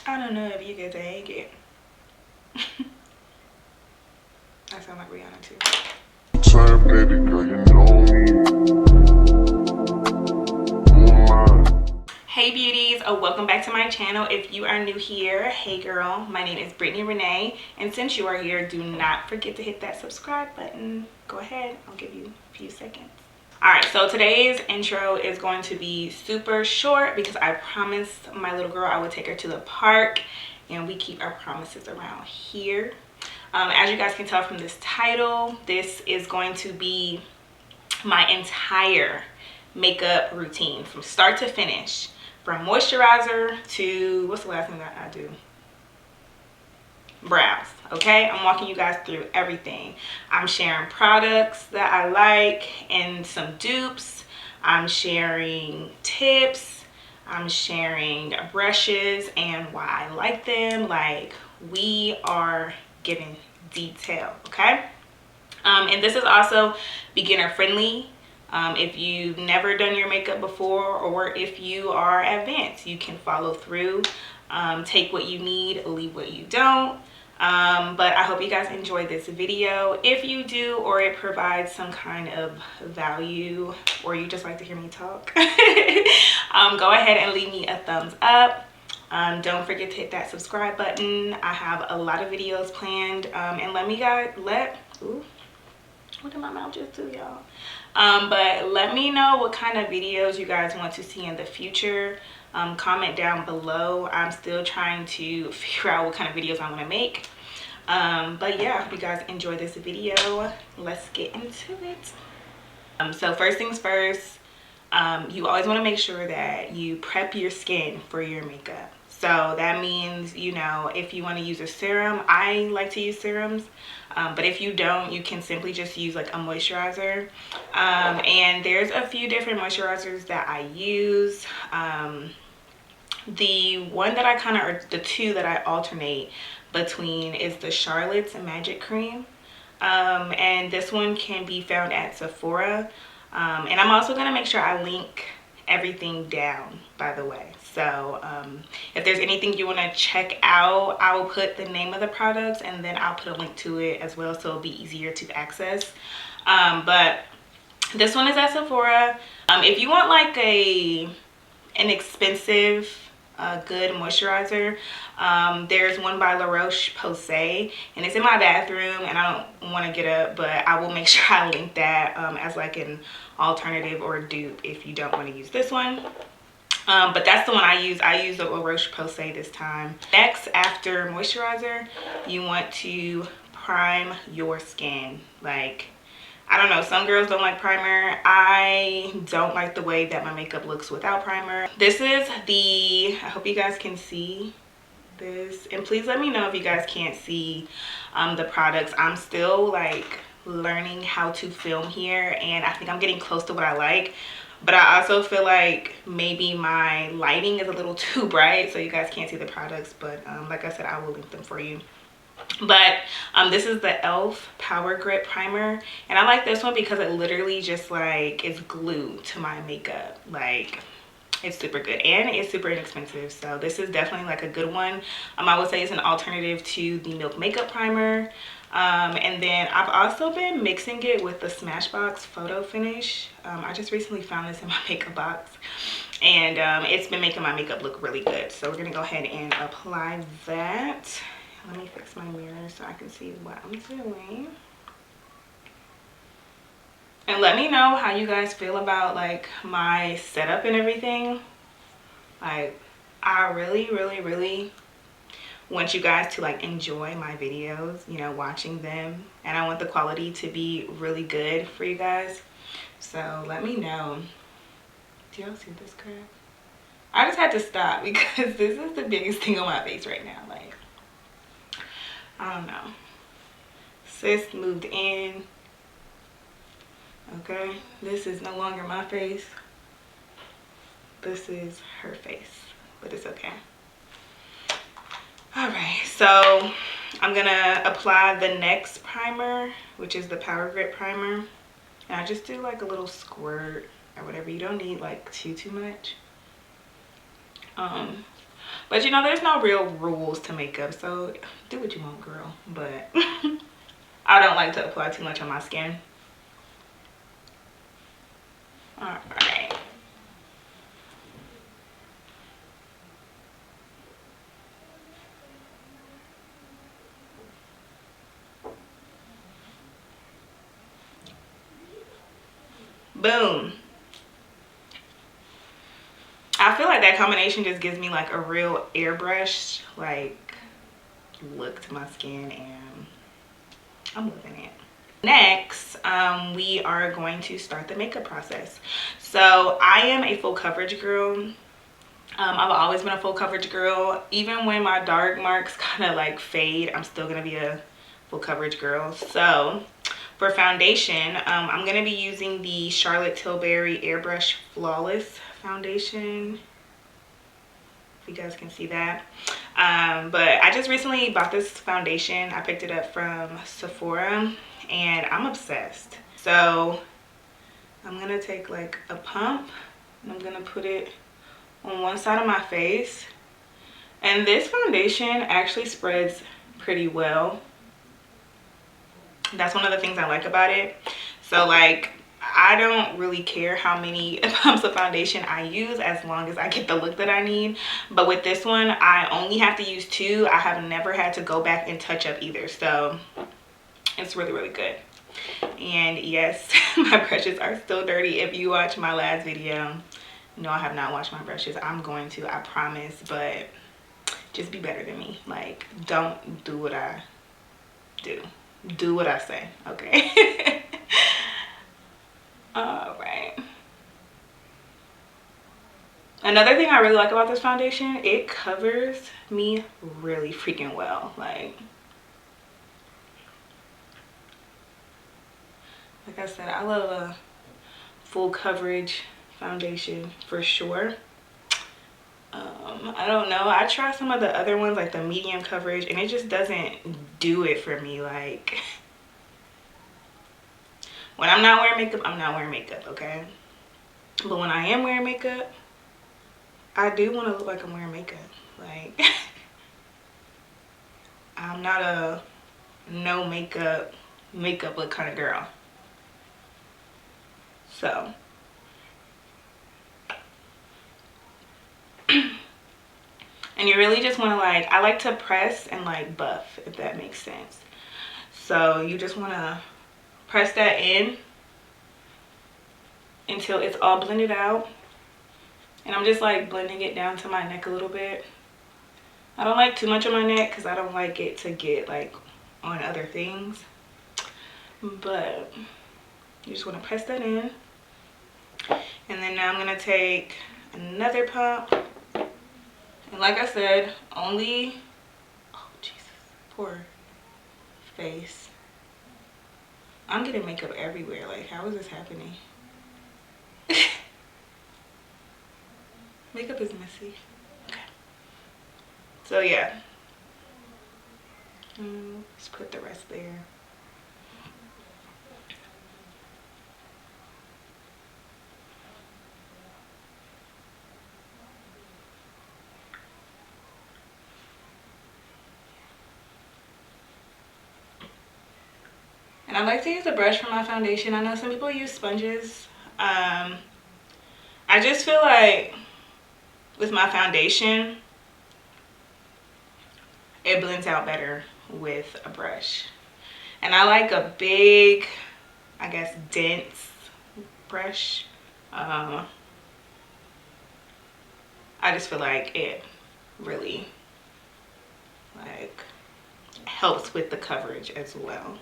I don't know if you can take it. I sound like Rihanna too. Time, baby girl, you know me. Hey beauties, welcome back to my channel. If you are new here, hey girl, my name is Brittanee Renee, and since you are here, do not forget to hit that subscribe button. Go ahead, I'll give you a few seconds. Alright, so today's intro is going to be super short because I promised my little girl I would take her to the park, and we keep our promises around here. As you guys can tell from this title, this is going to be my entire makeup routine from start to finish, from moisturizer to, what's the last thing that I do? Brows. Okay, I'm walking you guys through everything. I'm sharing products that I like and some dupes. I'm sharing tips. I'm sharing brushes and why I like them. Like, we are getting detail, okay? And this is also beginner friendly. If you've never done your makeup before, or if you are advanced, you can follow through. Take what you need, leave what you don't. But I hope you guys enjoy this video. If you do, or it provides some kind of value, or you just like to hear me talk, go ahead and leave me a thumbs up. Don't forget to hit that subscribe button. I have a lot of videos planned, and ooh, what did my mouth just do, y'all? But let me know what kind of videos you guys want to see in the future. Comment down below. I'm still trying to figure out what kind of videos I want to make. But yeah, if you guys enjoy this video, let's get into it. So first things first, you always want to make sure that you prep your skin for your makeup. So that means, you know, if you want to use a serum, I like to use serums. But if you don't, you can simply just use like a moisturizer. And there's a few different moisturizers that I use. The one that I or the two that I alternate between is the Charlotte's Magic Cream. And this one can be found at Sephora. And I'm also going to make sure I link everything down, by the way. So if there's anything you want to check out, I will put the name of the products, and then I'll put a link to it as well, so it'll be easier to access. But this one is at Sephora. If you want like an expensive good moisturizer, there's one by La Roche-Posay, and it's in my bathroom, and I don't want to get up, but I will make sure I link that as like an alternative or a dupe if you don't want to use this one. But that's the one I use. I use the La Roche-Posay this time. Next, after moisturizer, you want to prime your skin. Like, I don't know, some girls don't like primer. I don't like the way that my makeup looks without primer. This is I hope you guys can see this, and please let me know if you guys can't see the products. I'm still like learning how to film here, and I think I'm getting close to what I like. But I also feel like maybe my lighting is a little too bright, so you guys can't see the products. But like I said, I will link them for you. But this is the e.l.f. Power Grip Primer, and I like this one because it literally just like is glue to my makeup. Like, it's super good, and it's super inexpensive, so this is definitely like a good one. I would say it's an alternative to the Milk Makeup Primer. And then I've also been mixing it with the Smashbox Photo Finish. I just recently found this in my makeup box, and it's been making my makeup look really good. So we're gonna go ahead and apply that. Let me fix my mirror so I can see what I'm doing. And let me know how you guys feel about like my setup and everything. Like, I really want you guys to like enjoy my videos, you know, watching them, and I want the quality to be really good for you guys. So let me know. Do y'all see this crap? I just had to stop because this is the biggest thing on my face right now. Like, I don't know. Sis moved in. Okay, this is no longer my face. This is her face, but it's okay. All right, so I'm gonna apply the next primer, which is the Power Grip Primer. And I just do like a little squirt or whatever. You don't need like too much. But you know, there's no real rules to makeup, so do what you want, girl. But I don't like to apply too much on my skin. All right. Boom. I feel like that combination just gives me like a real airbrush like look to my skin, and I'm loving it. Next, we are going to start the makeup process. So I am a full coverage girl. I've always been a full coverage girl. Even when my dark marks kind of like fade, I'm still gonna be a full coverage girl. So for foundation, I'm gonna be using the Charlotte Tilbury Airbrush Flawless foundation. If you guys can see that. But I just recently bought this foundation. I picked it up from Sephora and I'm obsessed. So I'm gonna take like a pump and I'm gonna put it on one side of my face. And this foundation actually spreads pretty well. That's one of the things I like about it. So like, I don't really care how many pumps of foundation I use as long as I get the look that I need. But with this one, I only have to use 2. I have never had to go back and touch up either. So it's really, really good. And yes, my brushes are still dirty. If you watch my last video, no, I have not washed my brushes. I'm going to, I promise. But just be better than me. Like, don't do what I do. Do what I say, okay? All right. Another thing I really like about this foundation, it covers me really freaking well. Like I said, I love a full coverage foundation for sure. I don't know, I tried some of the other ones like the medium coverage and it just doesn't do it for me. Like when I'm not wearing makeup, I'm not wearing makeup, okay? But when I am wearing makeup, I do want to look like I'm wearing makeup. Like I'm not a no makeup look kind of girl. So and you really just want to like, I like to press and like buff, if that makes sense. So you just want to press that in until it's all blended out. And I'm just like blending it down to my neck a little bit. I don't like too much on my neck because I don't like it to get like on other things. But you just want to press that in. And then now I'm going to take another pump. And like I said, only, oh Jesus, poor face. I'm getting makeup everywhere. Like, how is this happening? Makeup is messy. Okay. So yeah. Let's put the rest there. And I like to use a brush for my foundation. I know some people use sponges. I just feel like with my foundation, it blends out better with a brush. And I like a big, I guess, dense brush. I just feel like it really like helps with the coverage as well.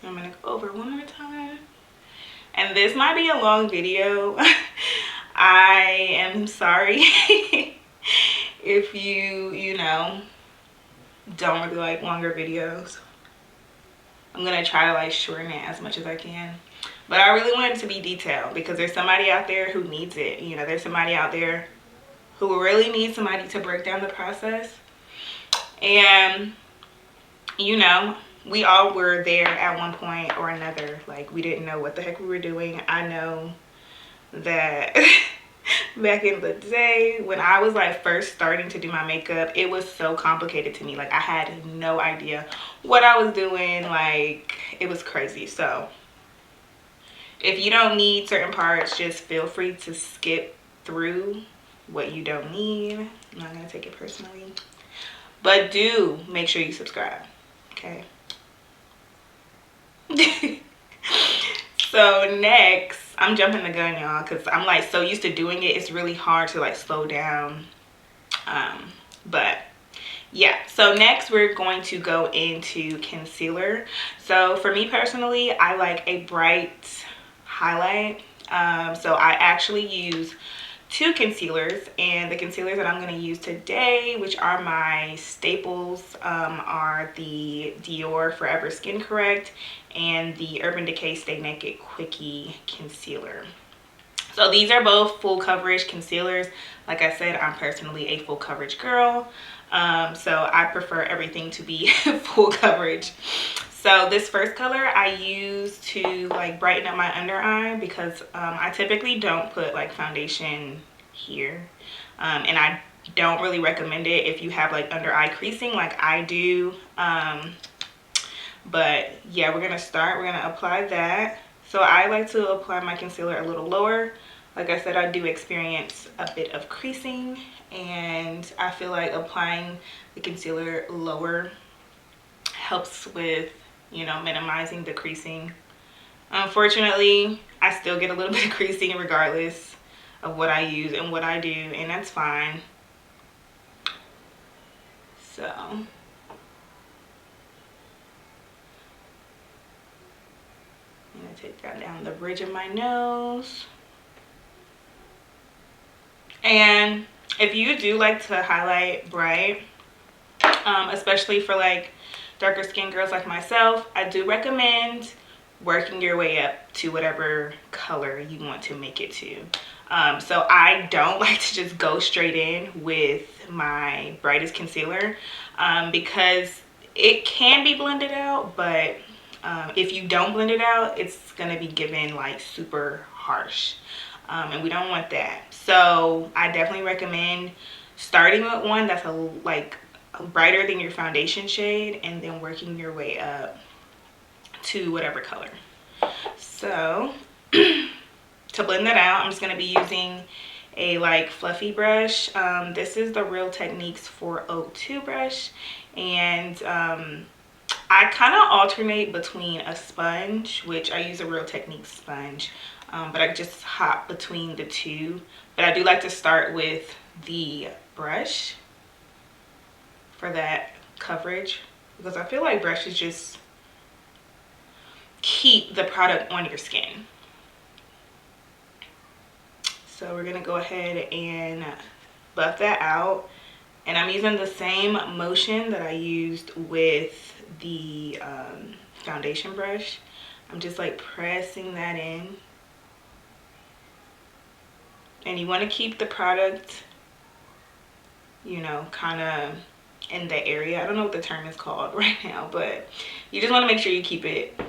I'm gonna go over one more time. And this might be a long video. I am sorry if you know, don't really like longer videos. I'm gonna try to like shorten it as much as I can. But I really want it to be detailed because there's somebody out there who needs it. You know, there's somebody out there who really needs somebody to break down the process. And, you know, we all were there at one point or another. Like, we didn't know what the heck we were doing. I know that back in the day when I was like first starting to do my makeup, it was so complicated to me. Like I had no idea what I was doing. Like it was crazy. So if you don't need certain parts, just feel free to skip through what you don't need. I'm not gonna take it personally, but do make sure you subscribe, okay? So next, I'm jumping the gun, y'all, because I'm like so used to doing it, it's really hard to like slow down. But yeah, so next we're going to go into concealer. So for me personally, I like a bright highlight. So I actually use two concealers, and the concealers that I'm going to use today, which are my staples, are the Dior Forever Skin Correct and the Urban Decay Stay Naked Quickie Concealer. So these are both full coverage concealers. Like I said, I'm personally a full coverage girl, so I prefer everything to be full coverage. So this first color I use to like brighten up my under eye, because I typically don't put like foundation here, and I don't really recommend it if you have like under eye creasing like I do. But yeah, we're gonna apply that. So I like to apply my concealer a little lower. Like I said, I do experience a bit of creasing, and I feel like applying the concealer lower helps with, you know, minimizing the creasing. Unfortunately, I still get a little bit of creasing regardless of what I use and what I do, and that's fine. So I'm gonna take that down the bridge of my nose. And if you do like to highlight bright, especially for like darker skin girls like myself, I do recommend working your way up to whatever color you want to make it to. So I don't like to just go straight in with my brightest concealer, because it can be blended out, but if you don't blend it out, it's gonna be given like super harsh, and we don't want that. So I definitely recommend starting with one that's like brighter than your foundation shade, and then working your way up to whatever color. So to blend that out, I'm just going to be using a like fluffy brush. This is the Real Techniques 402 brush, and I kind of alternate between a sponge, which I use a Real Techniques sponge, but I just hop between the two. But I do like to start with the brush for that coverage, because I feel like brushes just keep the product on your skin. So we're gonna go ahead and buff that out, and I'm using the same motion that I used with the foundation brush. I'm just like pressing that in, and you want to keep the product, you know, kind of in the area. I don't know what the term is called right now, but you just want to make sure you keep it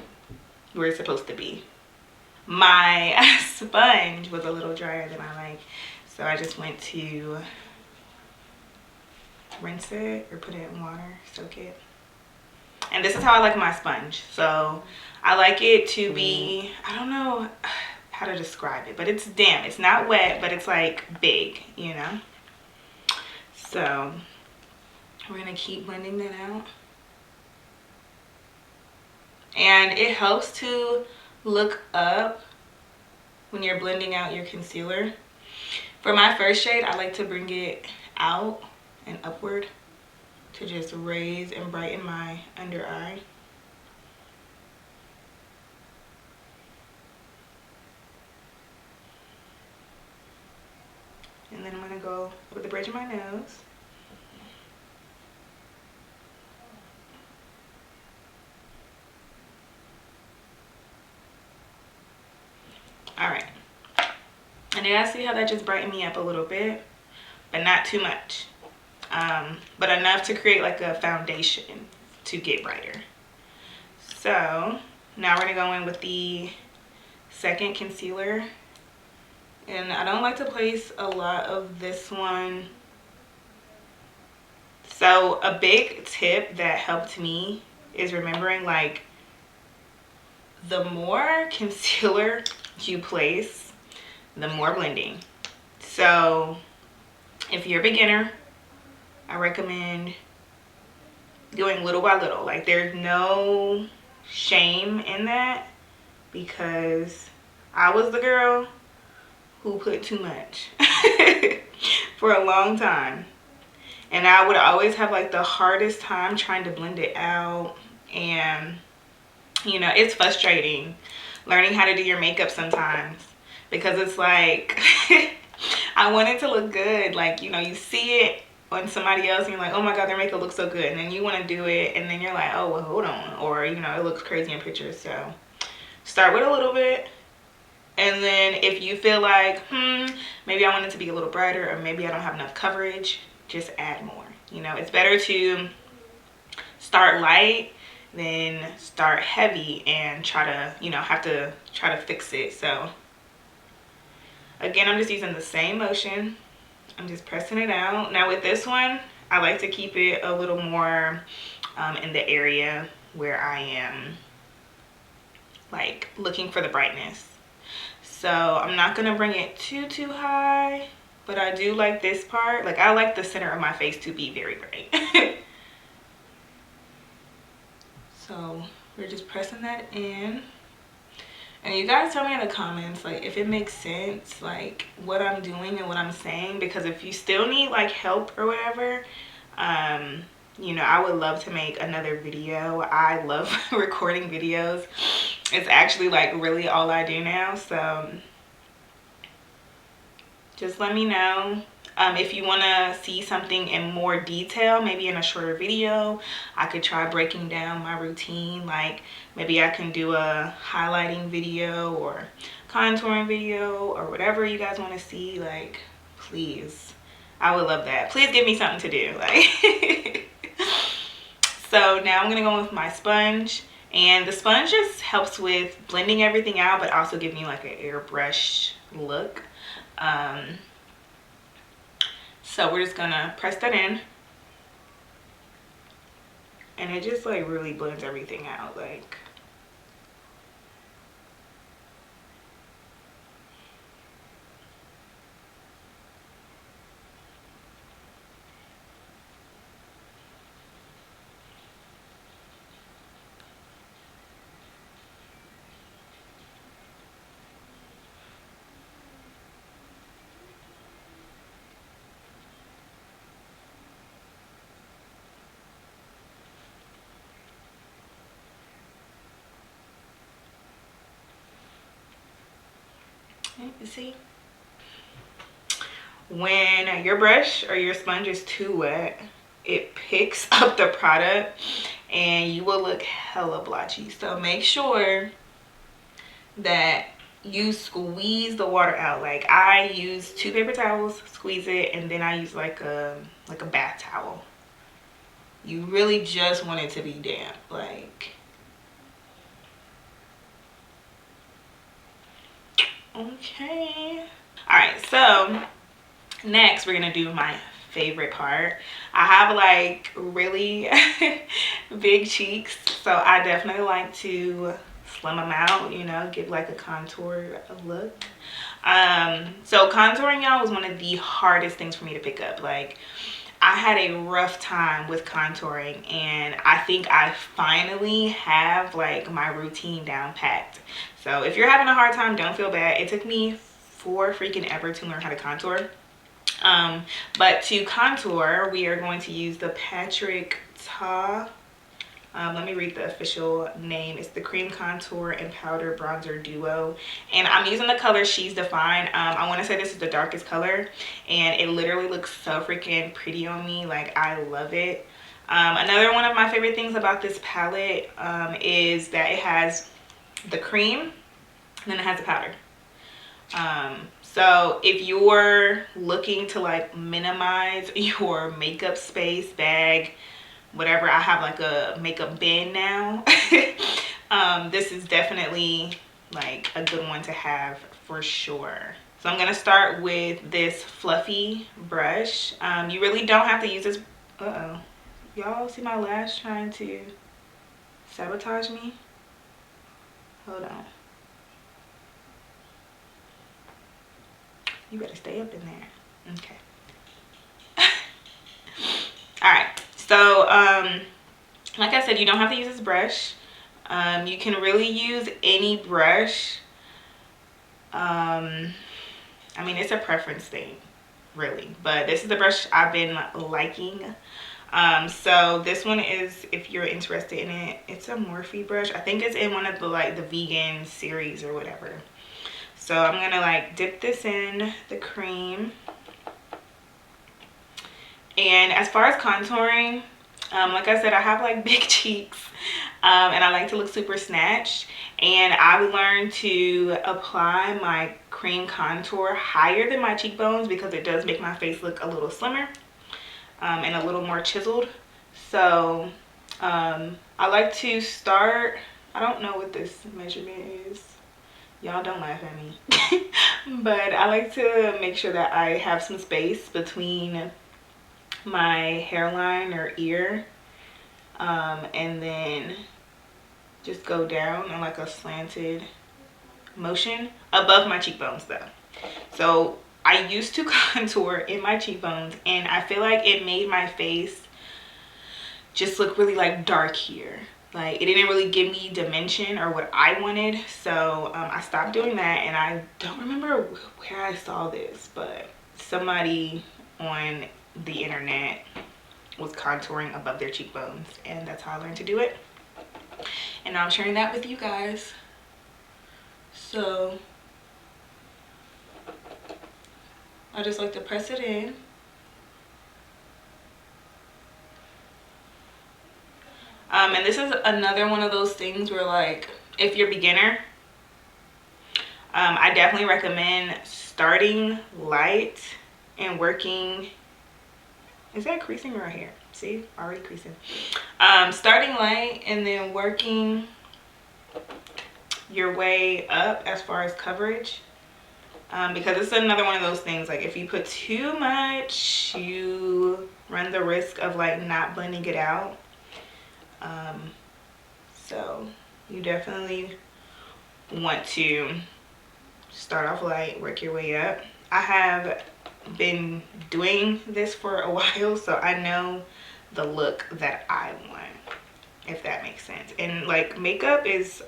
where it's supposed to be. My sponge was a little drier than I like, so I just went to rinse it or put it in water, soak it. And this is how I like my sponge. So I like it to be, I don't know how to describe it, but it's damp. It's not wet, but it's like big, you know. So we're gonna keep blending that out, and it helps to look up when you're blending out your concealer. For my first shade, I like to bring it out and upward to just raise and brighten my under eye. And then I'm gonna go with the bridge of my nose. All right, and then I see how that just brightened me up a little bit, but not too much, but enough to create like a foundation to get brighter. So now we're gonna go in with the second concealer, And I don't like to place a lot of this one. So a big tip that helped me is remembering, like, the more concealer you place, the more blending. So if you're a beginner, I recommend doing little by little. Like, there's no shame in that, because I was the girl who put too much for a long time. And I would always have like the hardest time trying to blend it out. And you know, it's frustrating learning how to do your makeup sometimes, because it's like I want it to look good. Like, you know, you see it on somebody else and you're like, oh my god, their makeup looks so good, and then you want to do it and then you're like, oh well, hold on, or you know, it looks crazy in pictures. So start with a little bit, and then if you feel like maybe I want it to be a little brighter, or maybe I don't have enough coverage, just add more. You know, it's better to start light than start heavy and try to, you know, have to try to fix it. So again, I'm just using the same motion. I'm just pressing it out. Now with this one, I like to keep it a little more in the area where I am like looking for the brightness. So I'm not gonna bring it too high, but I do like this part. Like, I like the center of my face to be very bright. So we're just pressing that in. And you guys tell me in the comments, like, if it makes sense, like, what I'm doing and what I'm saying. Because if you still need, like, help or whatever, you know, I would love to make another video. I love recording videos. It's actually, like, really all I do now. So just let me know. If you want to see something in more detail, maybe in a shorter video, I could try breaking down my routine. Like, maybe I can do a highlighting video or contouring video or whatever you guys want to see. Like, please, I would love that. Please give me something to do. Like, so now I'm gonna go with my sponge, and the sponge just helps with blending everything out, but also give me like an airbrush look. So we're just gonna press that in, and it just like really blends everything out. Like, you see, when your brush or your sponge is too wet, it picks up the product and you will look hella blotchy. So make sure that you squeeze the water out. Like, I use 2 paper towels, squeeze it, and then I use like a bath towel. You really just want it to be damp. Like, okay. All right, so next we're gonna do my favorite part. I have like really big cheeks, so I definitely like to slim them out, you know, give like a contour look. So contouring, y'all, was one of the hardest things for me to pick up. Like, I had a rough time with contouring, and I think I finally have like my routine down packed. So if you're having a hard time, don't feel bad. It took me for freaking ever to learn how to contour. But to contour, we are going to use the Patrick Ta. Let me read the official name. It's the Cream Contour and Powder Bronzer Duo. And I'm using the color She's Defined. I want to say this is the darkest color. And it literally looks so freaking pretty on me. Like, I love it. Another one of my favorite things about this palette is that it has the cream, and then it has the powder. So if you're looking to like minimize your makeup space, bag, whatever, I have like a makeup bin now. This is definitely like a good one to have for sure. So I'm going to start with this fluffy brush. You really don't have to use this. Uh-oh. Y'all see my lash trying to sabotage me? Hold on. You better stay up in there. Okay. Alright. So, like I said, you don't have to use this brush. You can really use any brush. I mean, it's a preference thing, really. But this is the brush I've been liking. So this one is, if you're interested in it, it's a Morphe brush. I think it's in one of the the vegan series or whatever. So I'm gonna dip this in the cream. And as far as contouring, like I said, I have big cheeks, and I like to look super snatched. And I've learned to apply my cream contour higher than my cheekbones because it does make my face look a little slimmer and a little more chiseled. So I like to start, I don't know what this measurement is. Y'all don't laugh at me. But I like to make sure that I have some space between my hairline or ear, and then just go down in a slanted motion above my cheekbones though. So I used to contour in my cheekbones, and I feel like it made my face just look really dark here. It didn't really give me dimension or what I wanted. So I stopped doing that, and I don't remember where I saw this, but somebody on the internet was contouring above their cheekbones, and that's how I learned to do it. And now I'm sharing that with you guys. So I just like to press it in. And this is another one of those things where if you're a beginner, I definitely recommend starting light and working. Is that creasing right here? See, already creasing. Starting light and then working your way up as far as coverage, because it's another one of those things, if you put too much, you run the risk of not blending it out. So you definitely want to start off light, work your way up. I have been doing this for a while, so I know the look that I want, if that makes sense. And makeup is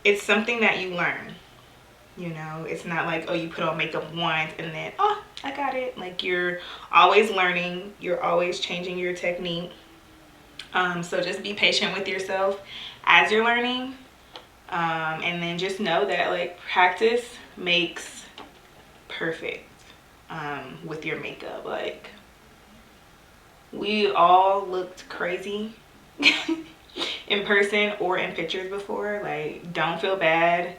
it's something that you learn. It's not oh, you put on makeup once and then, oh, I got it. You're always learning, you're always changing your technique. So just be patient with yourself as you're learning, and then just know that practice makes perfect with your makeup. We all looked crazy in person or in pictures before. Don't feel bad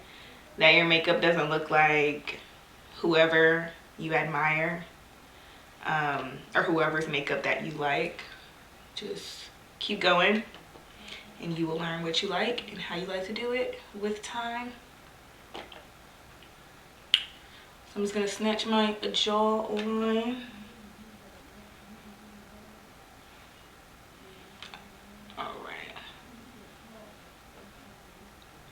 that your makeup doesn't look like whoever you admire, or whoever's makeup that you like. Just keep going, and you will learn what you like and how you like to do it with time. So I'm just gonna snatch my jawline.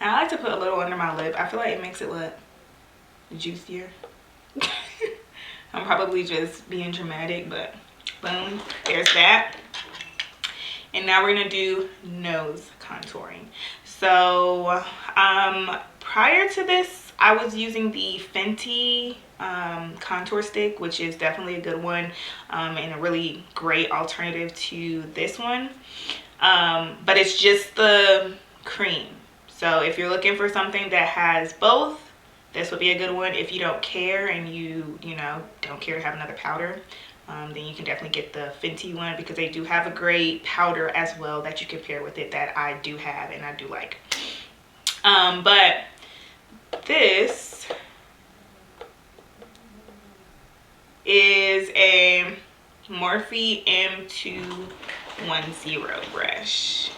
I like to put a little under my lip. I feel like it makes it look juicier. I'm probably just being dramatic, but boom, there's that. And now we're gonna do nose contouring. So prior to this, I was using the Fenty contour stick, which is definitely a good one, and a really great alternative to this one. But it's just the cream. So if you're looking for something that has both, this would be a good one. If you don't care and you don't care to have another powder, then you can definitely get the Fenty one, because they do have a great powder as well that you can pair with it that I do have and I do like. But this is a Morphe M210 brush.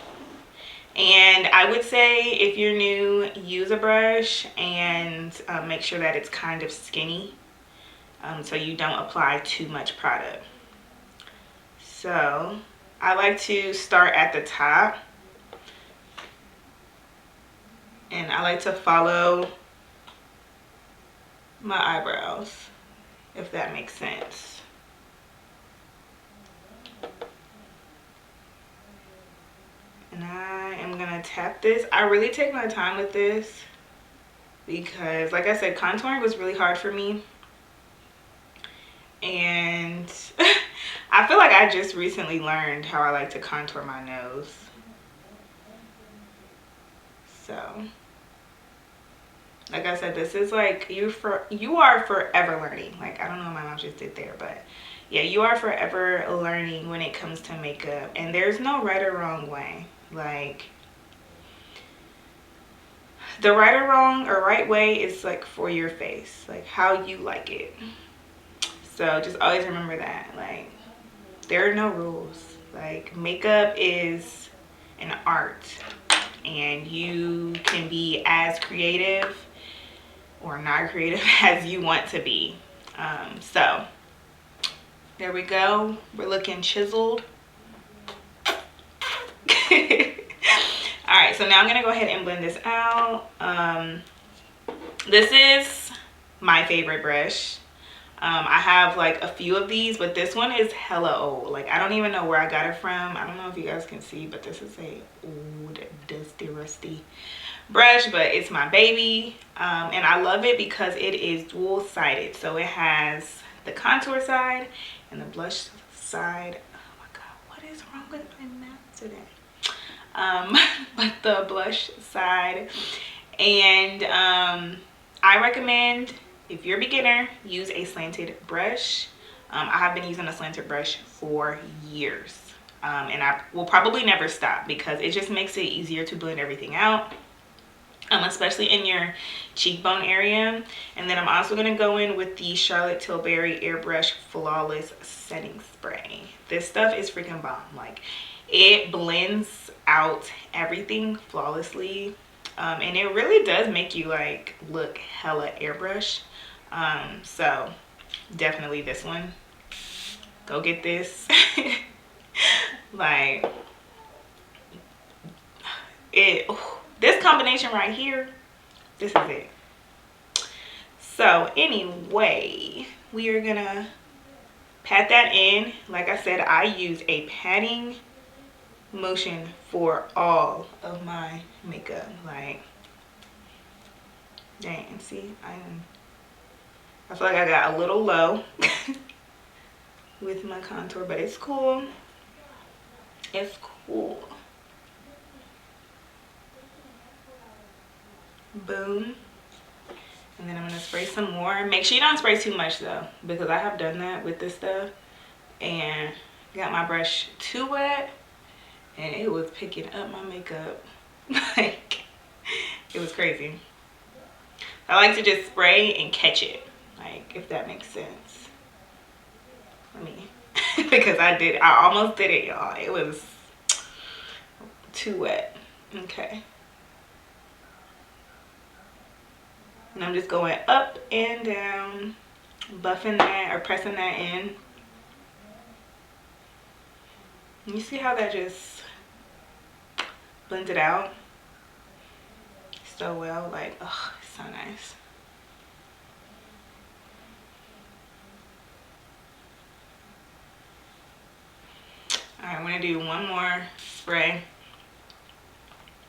And I would say if you're new, use a brush and make sure that it's kind of skinny, so you don't apply too much product. So I like to start at the top, and I like to follow my eyebrows, if that makes sense. And I am gonna tap this. I really take my time with this because, like I said, contouring was really hard for me. And I feel like I just recently learned how I like to contour my nose. So, like I said, this is like you are forever learning. Like, I don't know what my mom just did there, but yeah, you are forever learning when it comes to makeup. And there's no right or wrong way. Like, the right or wrong or right way is like for your face, like how you like it. So just always remember that, like, there are no rules. Like, makeup is an art, and you can be as creative or not creative as you want to be. So there we go. We're looking chiseled. All right, so now I'm gonna go ahead and blend this out. This is my favorite brush. I have like a few of these, but this one is hella old. Like, I don't even know where I got it from. I don't know if you guys can see, but this is a old, dusty, rusty brush, but it's my baby. And I love it because it is dual-sided. So it has the contour side and the blush side. Oh my God, what is wrong with my mouth today? But the blush side. And I recommend, if you're a beginner, use a slanted brush. I have been using a slanted brush for years. And I will probably never stop because it just makes it easier to blend everything out. Especially in your cheekbone area. And then I'm also going to go in with the Charlotte Tilbury Airbrush Flawless Setting Spray. This stuff is freaking bomb. Like, it blends out everything flawlessly. And it really does make you like look hella airbrush. So definitely this one. Go get this. Like, this combination right here, this is it. So anyway, we are gonna pat that in. Like I said, I use a patting motion for all of my makeup. Like, dang, see, I feel like I got a little low with my contour, but it's cool. It's cool. Boom. And then I'm gonna spray some more. Make sure you don't spray too much though, because I have done that with this stuff and got my brush too wet and it was picking up my makeup. Like, it was crazy. I like to just spray and catch it, like, if that makes sense. Let me because I almost did it, y'all. It was too wet. Okay. And I'm just going up and down, buffing that or pressing that in. You see how that just blends it out so well? Like, oh, it's so nice. All right, I'm gonna do one more spray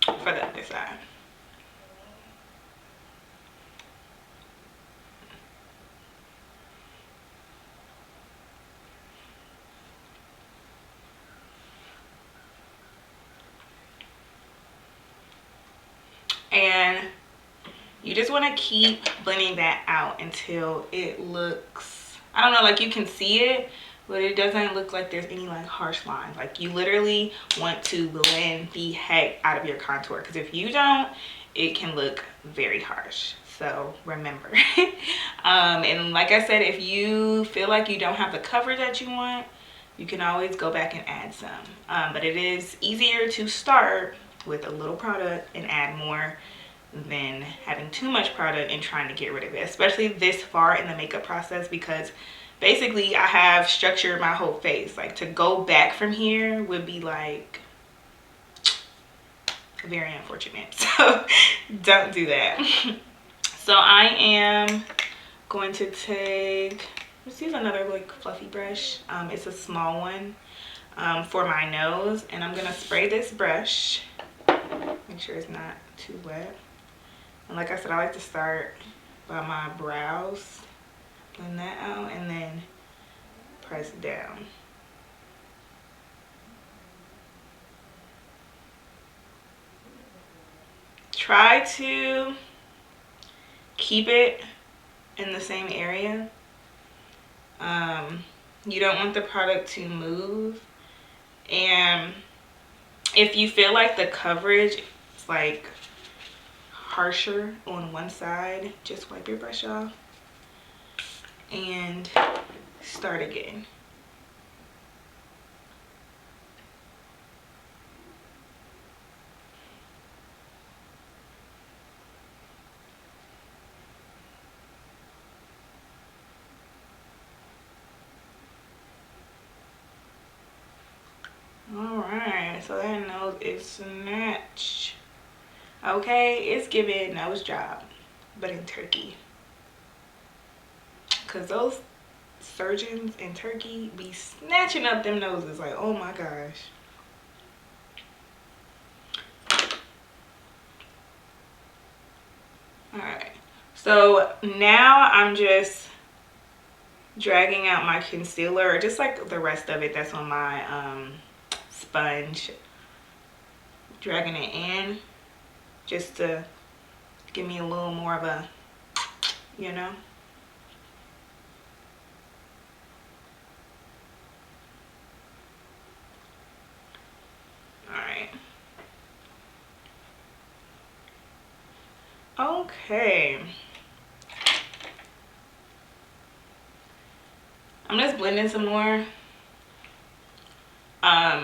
for the other side. And you just want to keep blending that out until it looks, I don't know, like you can see it, but it doesn't look like there's any like harsh lines. Like, you literally want to blend the heck out of your contour, because if you don't, it can look very harsh. So remember. And like I said, if you feel like you don't have the coverage that you want, you can always go back and add some. But it is easier to start with a little product and add more than having too much product and trying to get rid of it, especially this far in the makeup process, because basically I have structured my whole face. Like, to go back from here would be like very unfortunate. So don't do that. So I am going to take, let's use another like fluffy brush. It's a small one for my nose, and I'm gonna spray this brush. Make sure it's not too wet. And like I said, I like to start by my brows, blend that out, and then press down. Try to keep it in the same area. You don't want the product to move, and if you feel like the coverage is like harsher on one side, just wipe your brush off and start again. Alright, so that nose is snatched. Okay, it's giving nose job, but in Turkey. Because those surgeons in Turkey be snatching up them noses like, oh my gosh. Alright, so now I'm just dragging out my concealer, just like the rest of it that's on my sponge. Dragging it in just to give me a little more of a, you know. Alright. Okay. I'm just blending some more.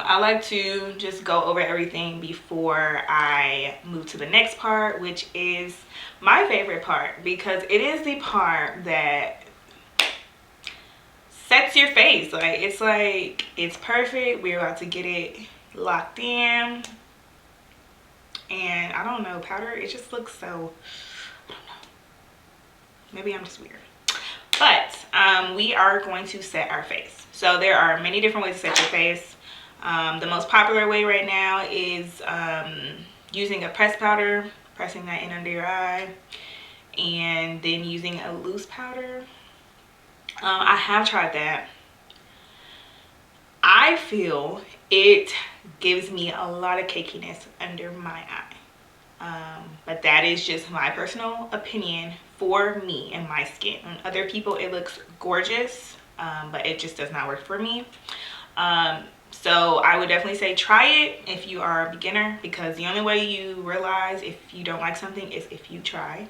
I like to just go over everything before I move to the next part, which is my favorite part, because it is the part that sets your face. Like, it's perfect. We're about to get it locked in. And I don't know, powder, it just looks so, I don't know. Maybe I'm just weird. But we are going to set our face. So there are many different ways to set your face. The most popular way right now is using a pressed powder, pressing that in under your eye, and then using a loose powder. I have tried that. I feel it gives me a lot of cakiness under my eye. But that is just my personal opinion for me and my skin. On other people, it looks gorgeous, but it just does not work for me. So I would definitely say try it if you are a beginner, because the only way you realize if you don't like something is if you try.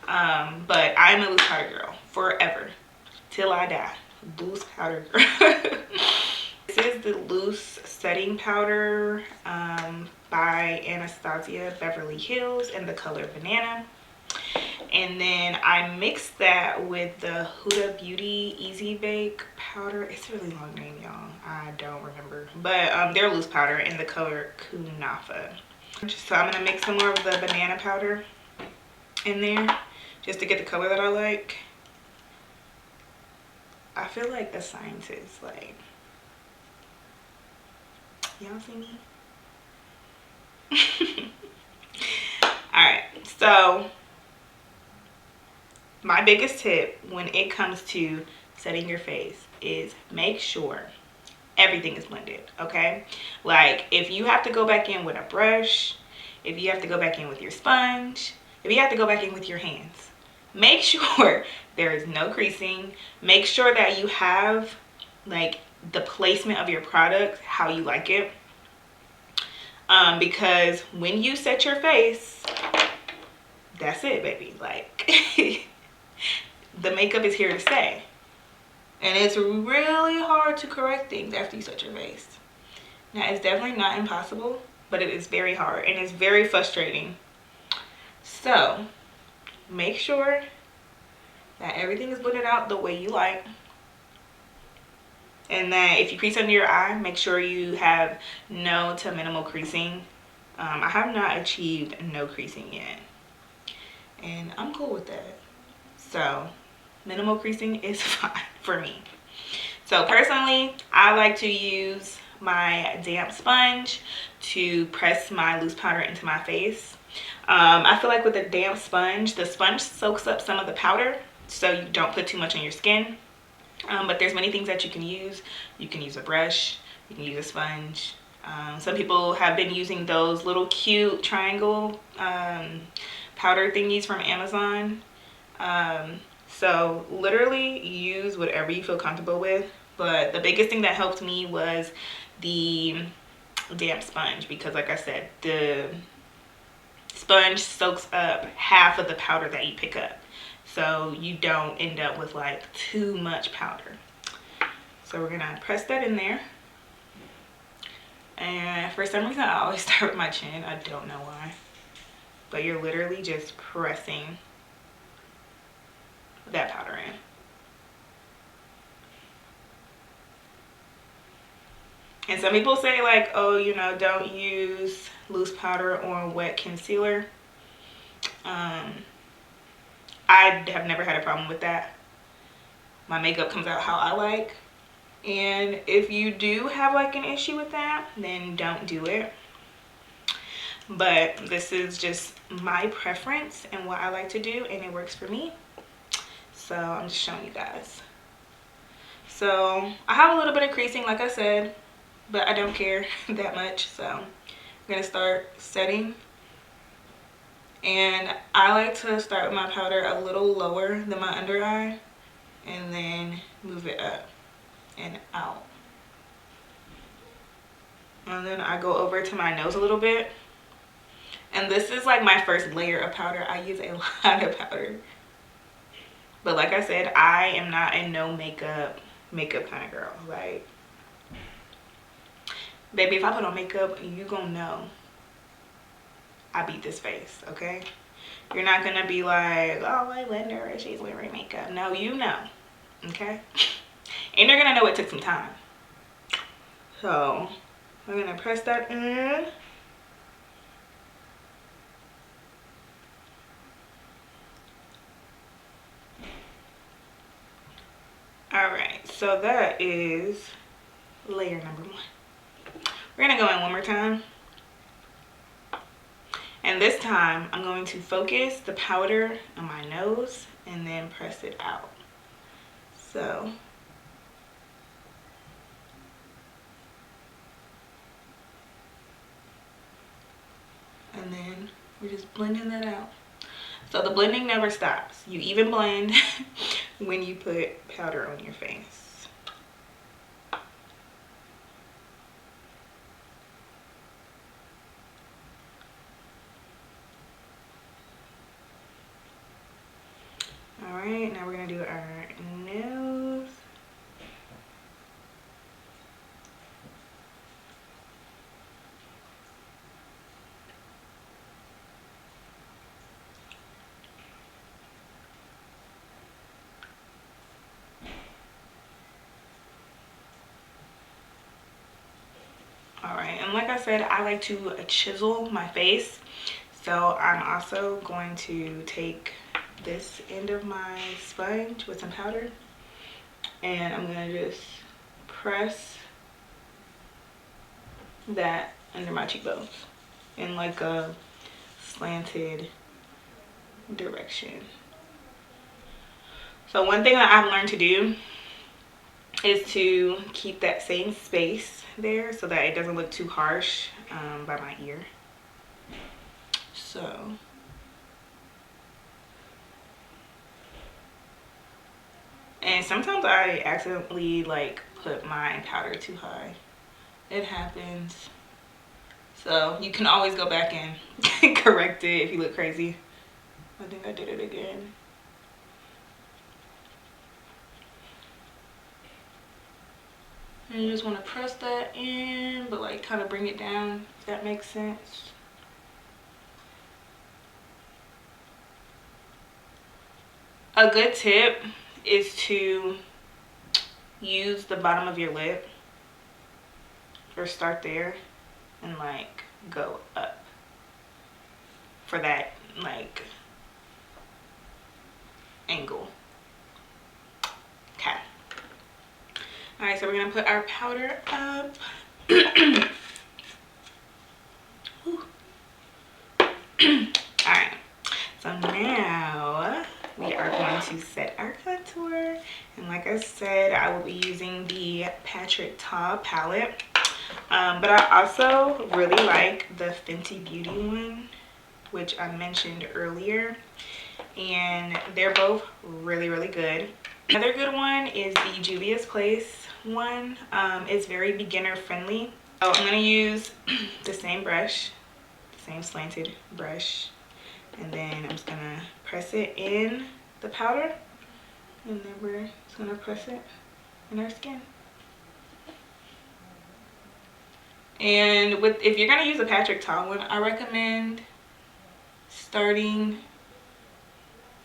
But I'm a loose powder girl forever till I die. Loose powder girl. This is the loose setting powder by Anastasia Beverly Hills in the color Banana. And then I mixed that with the Huda Beauty Easy Bake powder. It's a really long name, y'all. I don't remember. But they're loose powder in the color Kunafa. So I'm going to mix some more of the banana powder in there just to get the color that I like. I feel like a scientist. Like, y'all see me? Alright, so my biggest tip when it comes to setting your face is make sure everything is blended, okay? Like, if you have to go back in with a brush, if you have to go back in with your sponge, if you have to go back in with your hands, make sure there is no creasing. Make sure that you have like the placement of your product how you like it, because when you set your face, that's it, baby. Like the makeup is here to stay, and it's really hard to correct things after you set your face. Now, it's definitely not impossible, but it is very hard and it's very frustrating. So make sure that everything is blended out the way you like, and that if you crease under your eye, make sure you have no to minimal creasing. I have not achieved no creasing yet, and I'm cool with that. So minimal creasing is fine for me. So personally, I like to use my damp sponge to press my loose powder into my face. I feel like with a damp sponge, the sponge soaks up some of the powder, so you don't put too much on your skin. But there's many things that you can use. You can use a brush, you can use a sponge. Some people have been using those little cute triangle powder thingies from Amazon. So literally use whatever you feel comfortable with. But the biggest thing that helped me was the damp sponge, because like I said, the sponge soaks up half of the powder that you pick up, so you don't end up with like too much powder. So we're gonna press that in there, and for some reason I always start with my chin. I don't know why, but you're literally just pressing that powder in. And some people say like, oh, you know, don't use loose powder or wet concealer. I have never had a problem with that. My makeup comes out how I like. And if you do have like an issue with that, then don't do it. But this is just my preference and what I like to do, and it works for me. So I'm just showing you guys. So I have a little bit of creasing, like I said, but I don't care that much. So I'm gonna start setting, and I like to start with my powder a little lower than my under eye and then move it up and out, and then I go over to my nose a little bit. And this is like my first layer of powder. I use a lot of powder, but like I said, I am not a no makeup kind of girl. Like, baby, if I put on makeup, you gonna know I beat this face, okay? You're not gonna be like, oh, I wonder if she's wearing makeup. No, you know, okay? And you're gonna know it took some time. So I'm gonna press that in. All right, so that is layer number 1. We're gonna go in one more time. And this time I'm going to focus the powder on my nose and then press it out. So and then we're just blending that out. So the blending never stops. You even blend when you put powder on your face. All right, now we're gonna do our nose. All right, and like I said, I like to chisel my face. So I'm also going to take this end of my sponge with some powder, and I'm gonna just press that under my cheekbones in like a slanted direction. So one thing that I've learned to do is to keep that same space there so that it doesn't look too harsh by my ear. So and sometimes I accidentally like put my powder too high. It happens. So you can always go back and correct it if you look crazy. I think I did it again. And you just want to press that in, but like kind of bring it down, if that makes sense. A good tip is to use the bottom of your lip, or start there and like go up for that like angle. Okay. All right, so we're gonna put our powder up. All right, so now we are going to set our contour, and like I said, I will be using the Patrick Ta palette, but I also really like the Fenty Beauty one, which I mentioned earlier, and they're both really good. Another good one is the Juvia's Place one. It's very beginner friendly. So I'm gonna use the same brush, the same slanted brush, and then I'm just gonna press it in the powder, and then we're just gonna press it in our skin. And if you're gonna use a Patrick Ta one, I recommend starting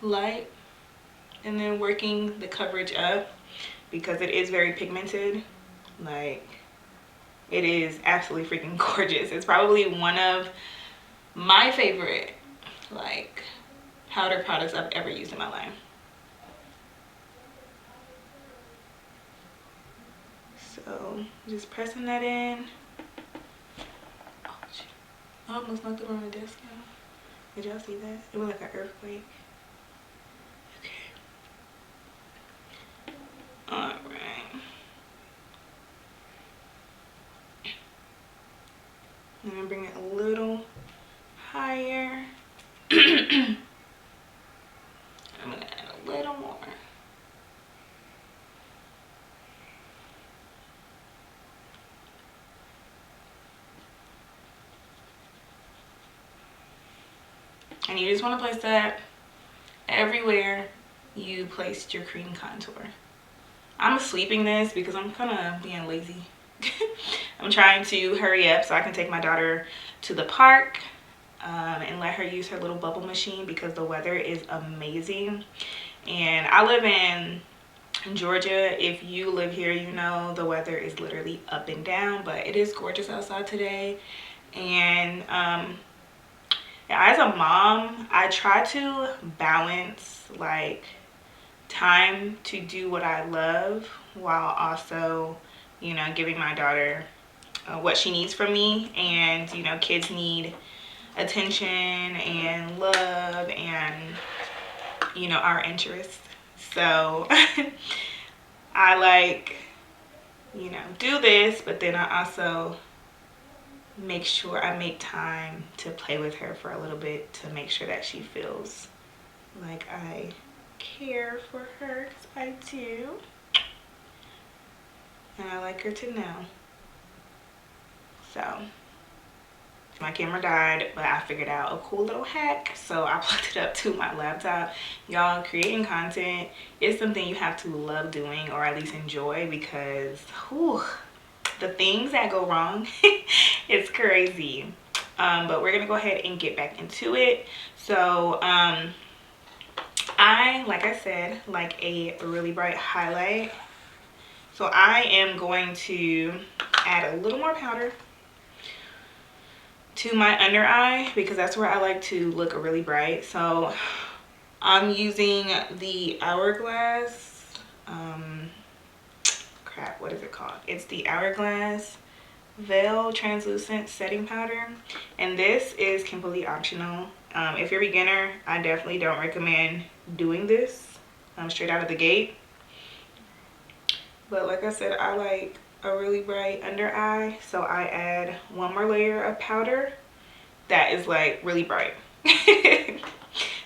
light and then working the coverage up, because it is very pigmented. Like, it is absolutely freaking gorgeous. It's probably one of my favorite like powder products I've ever used in my life. So just pressing that in. Oh shit, I almost knocked it on the desk, y'all. Did y'all see that? It was like an earthquake. Okay. All right. I'm gonna bring it a little higher. I'm gonna add a little more. And you just want to place that everywhere you placed your cream contour. I'm sweeping this because I'm kind of being lazy. I'm trying to hurry up so I can take my daughter to the park and let her use her little bubble machine, because the weather is amazing. And I live in Georgia. If you live here, you know the weather is literally up and down, but it is gorgeous outside today. And as a mom, I try to balance like time to do what I love while also, you know, giving my daughter what she needs from me. And you know, kids need attention and love and, you know, our interests. So I like, you know, do this, but then I also make sure I make time to play with her for a little bit, to make sure that she feels like I care for her, because I do, and I like her to know. So my camera died, but I figured out a cool little hack, so I plugged it up to my laptop. Y'all, creating content is something you have to love doing, or at least enjoy, because whew, the things that go wrong, it's crazy. But we're gonna go ahead and get back into it. So I, like I said, like a really bright highlight. So I am going to add a little more powder to my under eye, because that's where I like to look really bright. So I'm using the Hourglass, crap, what is it called? It's the Hourglass Veil Translucent Setting Powder, and this is completely optional. If you're a beginner, I definitely don't recommend doing this straight out of the gate. But like I said, I like a really bright under eye, so I add one more layer of powder that is like really bright.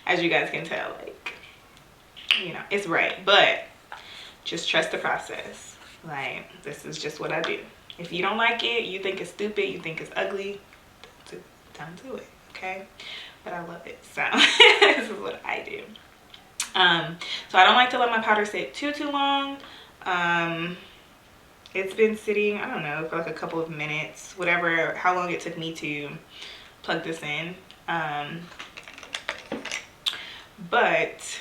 As you guys can tell, like, you know, it's bright, but just trust the process. Like, this is just what I do. If you don't like it, you think it's stupid, you think it's ugly, don't do it, okay? But I love it, so this is what I do. So I don't like to let my powder sit too long. It's been sitting, I don't know, for like a couple of minutes, whatever, how long it took me to plug this in. But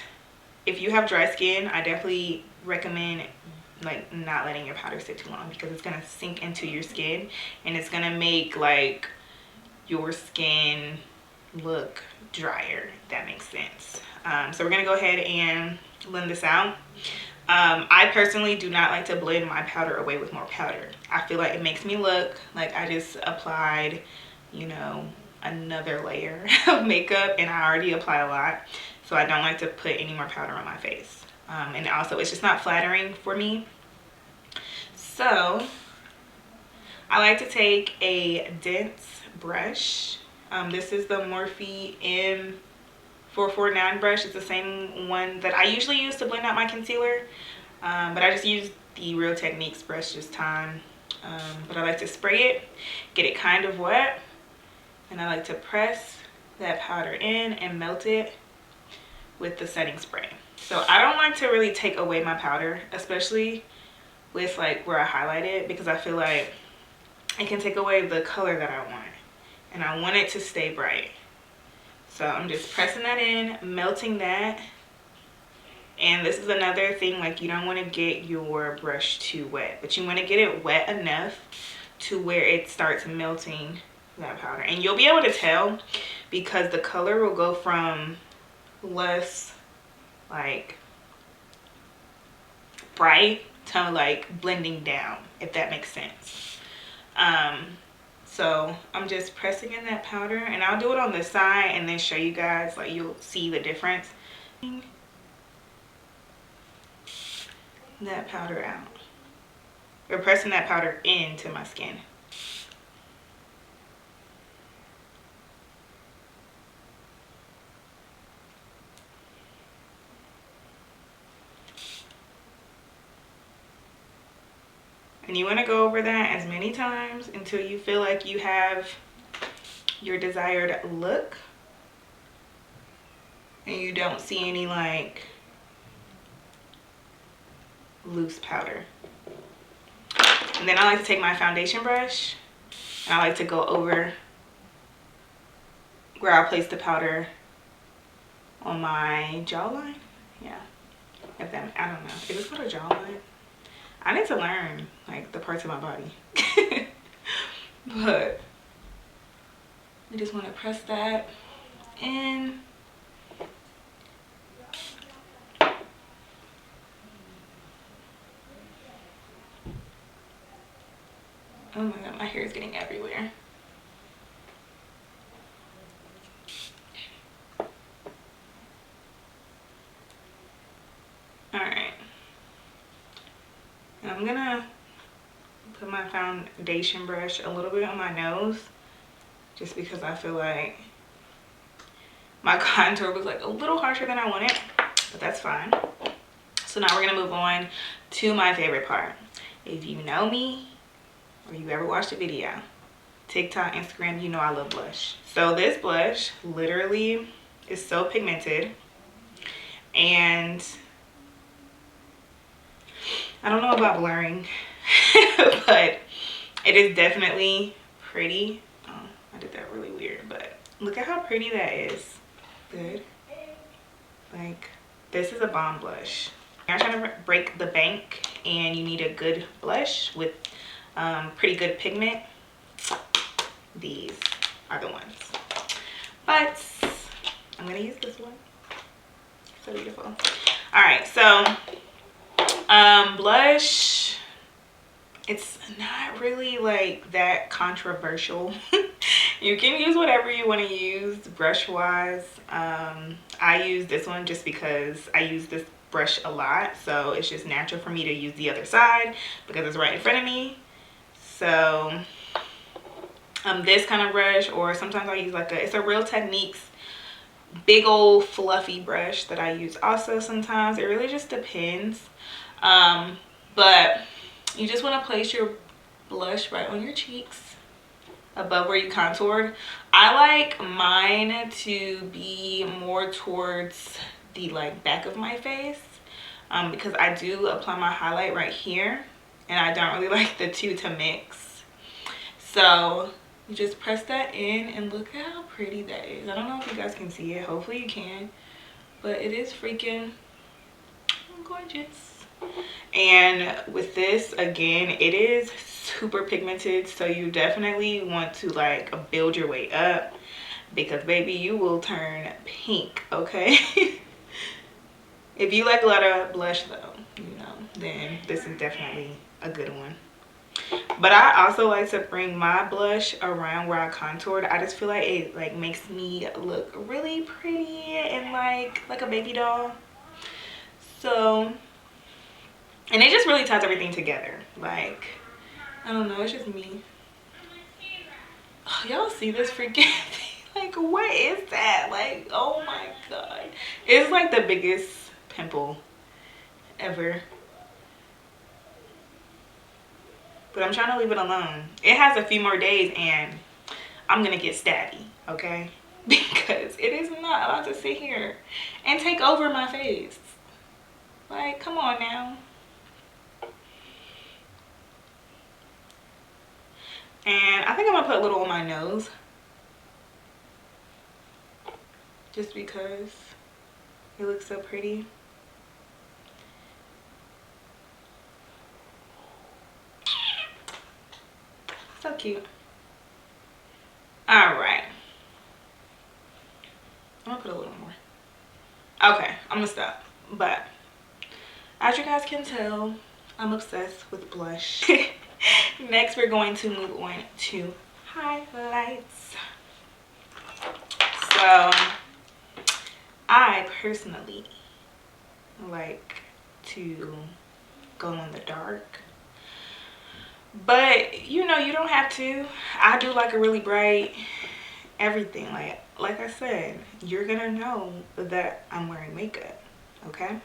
if you have dry skin, I definitely recommend like not letting your powder sit too long, because it's gonna sink into your skin and it's gonna make like your skin look drier, if that makes sense. So we're gonna go ahead and blend this out. I personally do not like to blend my powder away with more powder. I feel like it makes me look like I just applied, you know, another layer of makeup, and I already apply a lot. So I don't like to put any more powder on my face. And also it's just not flattering for me. So I like to take a dense brush. This is the Morphe M449 brush. It's the same one that I usually use to blend out my concealer. But I just used the Real Techniques brush this time. But I like to spray it, get it kind of wet, and I like to press that powder in and melt it with the setting spray. So I don't like to really take away my powder, especially with like where I highlighted, because I feel like it can take away the color that I want, and I want it to stay bright. So I'm just pressing that in, melting that. And this is another thing, like you don't want to get your brush too wet, but you want to get it wet enough to where it starts melting that powder. And you'll be able to tell because the color will go from less like bright to like blending down, if that makes sense. So I'm just pressing in that powder, and I'll do it on the side and then show you guys, like you'll see the difference. That powder out, or pressing that powder into my skin. And you want to go over that as many times until you feel like you have your desired look and you don't see any like loose powder. And then I like to take my foundation brush and I like to go over where I place the powder on my jawline. Yeah, if that, I don't know, is this called a jawline? I need to learn like the parts of my body. But we just want to press that in. Oh my god, my hair is getting everywhere. Alright. I'm gonna put my foundation brush a little bit on my nose, just because I feel like my contour was like a little harsher than I wanted, but that's fine. So now we're gonna move on to my favorite part. If you know me or you ever watched a video, TikTok, Instagram, you know I love blush. So this blush literally is so pigmented, and I don't know about blurring, but it is definitely pretty. Oh, I did that really weird, but look at how pretty that is. Good. Like, this is a bomb blush. You're trying to break the bank and you need a good blush with pretty good pigment. These are the ones. But I'm gonna use this one. So beautiful. All right, so blush, it's not really like that controversial. You can use whatever you want to use brush wise. I use this one just because I use this brush a lot, so it's just natural for me to use the other side because it's right in front of me. So this kind of brush, or sometimes I use like it's a Real Techniques big old fluffy brush that I use also sometimes. It really just depends. But you just want to place your blush right on your cheeks above where you contoured. I like mine to be more towards the like back of my face, because I do apply my highlight right here, and I don't really like the two to mix. So you just press that in and look at how pretty that is. I don't know if you guys can see it. Hopefully you can. But it is freaking gorgeous. And with this, again, it is super pigmented. So you definitely want to like build your way up. Because baby, you will turn pink, okay? If you like a lot of blush though, you know, then this is definitely a good one. But I also like to bring my blush around where I contoured. I just feel like it like makes me look really pretty and like a baby doll. So, and it just really ties everything together. Like, I don't know, it's just me. Oh, y'all see this freaking thing? Like, what is that? Like, oh my god. It's like the biggest pimple ever. But I'm trying to leave it alone. It has a few more days and I'm gonna get stabby, okay? Because it is not allowed to sit here and take over my face. Like, come on now. And I think I'm gonna put a little on my nose. Just because it looks so pretty. So cute. All right. I'm gonna put a little more. Okay, I'm gonna stop. But as you guys can tell, I'm obsessed with blush. Next, we're going to move on to highlights. So, I personally like to go in the dark. But, you know, you don't have to. I do like a really bright everything. Like I said, you're gonna know that I'm wearing makeup, okay?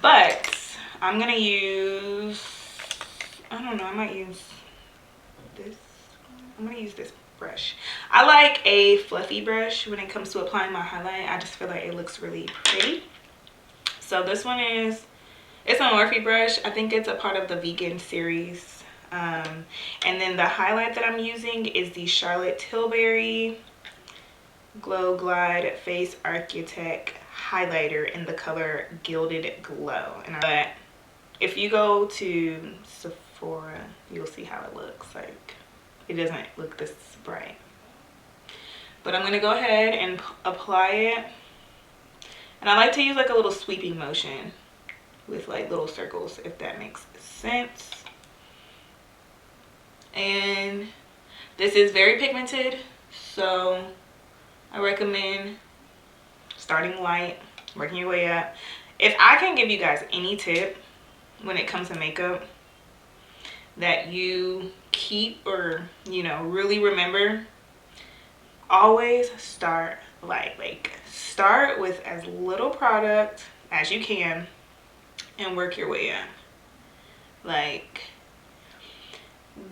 But I'm gonna use, I don't know, I might use this. I'm gonna use this brush. I like a fluffy brush when it comes to applying my highlight. I just feel like it looks really pretty. So this one is, it's a Morphe brush. I think it's a part of the vegan series. And then the highlight that I'm using is the Charlotte Tilbury Glow Glide Face Architect highlighter in the color Gilded Glow. But if you go to Sephora, you'll see how it looks. Like, it doesn't look this bright. But I'm gonna go ahead and apply it. And I like to use like a little sweeping motion with like little circles, if that makes sense. And this is very pigmented, so I recommend starting light, working your way up. If I can give you guys any tip when it comes to makeup that you keep or, you know, really remember, always start light. Like, start with as little product as you can and work your way up. Like,